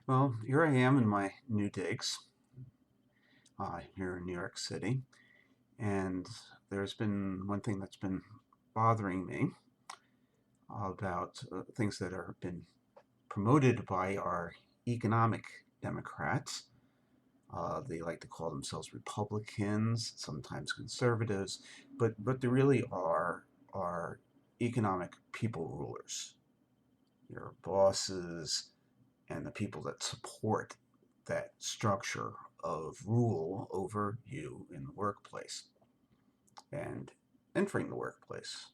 Well, here I am in my new digs here in New York City, and there's been one thing that's been bothering me about things that are been promoted by our economic Democrats. They like to call themselves Republicans, sometimes conservatives, but what they really are economic people rulers. Your bosses and the people that support that structure of rule over you in the workplace and entering the workplace.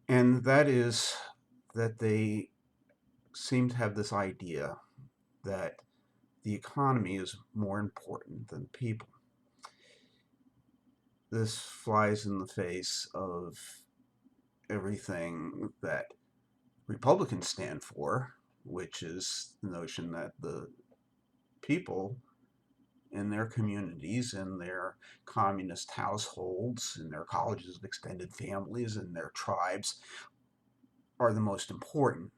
And that is that they seem to have this idea that the economy is more important than people. This flies in the face of everything that Republicans stand for, which is the notion that the people in their communities, in their communist households, in their colleges of extended families, in their tribes are the most important.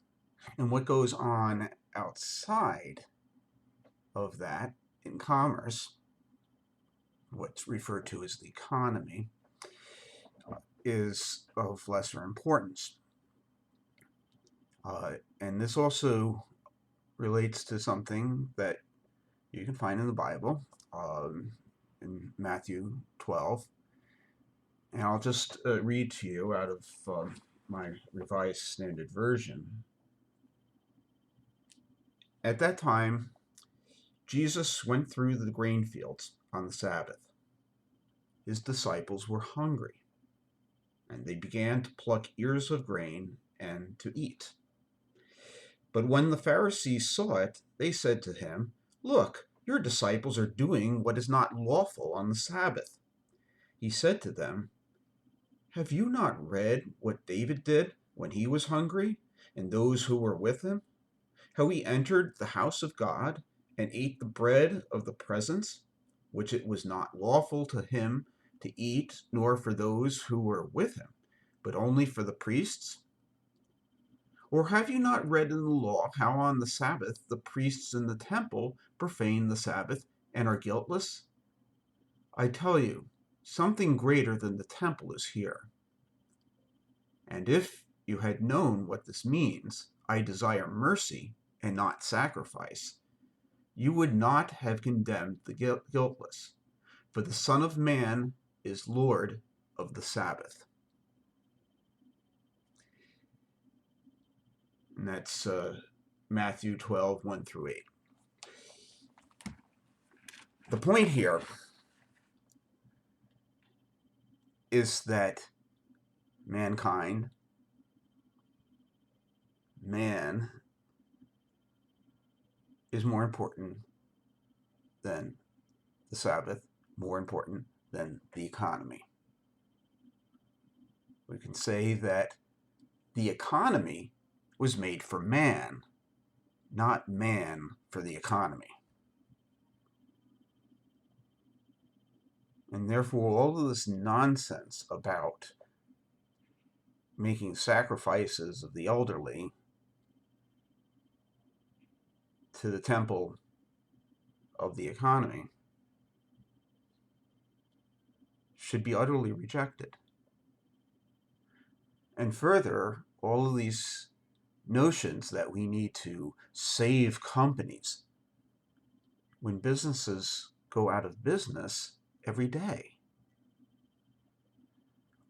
And what goes on outside of that in commerce, what's referred to as the economy, is of lesser importance. And this also relates to something that you can find in the Bible, in Matthew 12. And I'll just read to you out of my Revised Standard Version. At that time, Jesus went through the grain fields on the Sabbath. His disciples were hungry, and they began to pluck ears of grain and to eat. But when the Pharisees saw it, they said to him, "Look, your disciples are doing what is not lawful on the Sabbath." He said to them, "Have you not read what David did when he was hungry, and those who were with him? How he entered the house of God and ate the bread of the presence, which it was not lawful to him to eat, nor for those who were with him, but only for the priests? Or have you not read in the law how on the Sabbath the priests in the temple profane the Sabbath and are guiltless? I tell you, something greater than the temple is here. And if you had known what this means, I desire mercy and not sacrifice, you would not have condemned the guiltless. For the Son of Man is Lord of the Sabbath. And that's Matthew 12, 1 through 8. The point here is that mankind, man, is more important than the Sabbath, more important than the economy. We can say that the economy was made for man, not man for the economy. And therefore, all of this nonsense about making sacrifices of the elderly to the temple of the economy should be utterly rejected. And further, all of these notions that we need to save companies when businesses go out of business every day.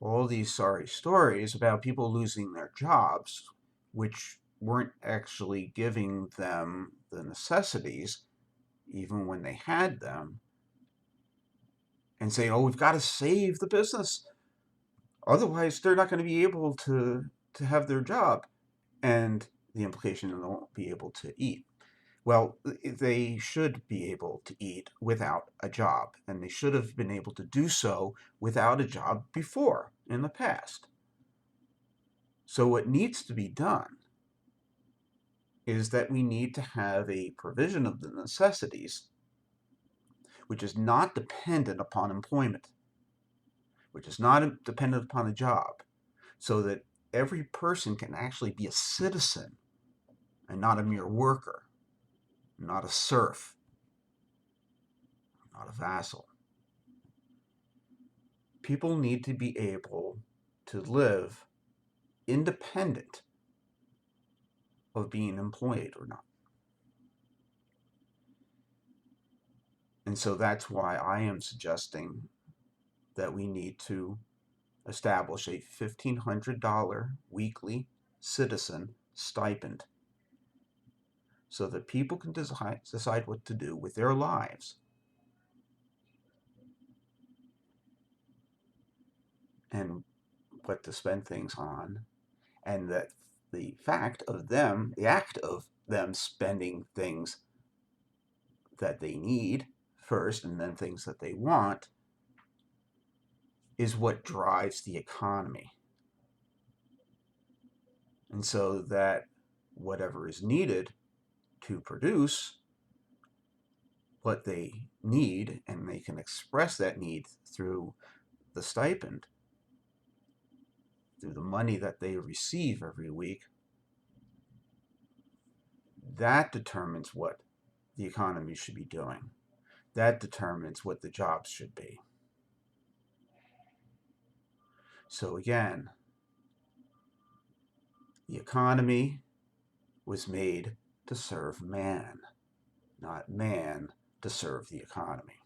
All these sorry stories about people losing their jobs, which weren't actually giving them the necessities, even when they had them, and saying, oh, we've got to save the business. Otherwise, they're not going to be able to have their job. And the implication is they won't be able to eat. Well, they should be able to eat without a job, and they should have been able to do so without a job before, in the past. So what needs to be done is that we need to have a provision of the necessities which is not dependent upon employment, which is not dependent upon a job, so that every person can actually be a citizen and not a mere worker, not a serf, not a vassal. People need to be able to live independent of being employed or not. And so that's why I am suggesting that we need to establish a $1,500 weekly citizen stipend so that people can decide what to do with their lives. And what to spend things on, and that the act of them spending things that they need first and then things that they want is what drives the economy. And so that whatever is needed to produce what they need, and they can express that need through the stipend, through the money that they receive every week, that determines what the economy should be doing. That determines what the jobs should be. So again, the economy was made to serve man, not man to serve the economy.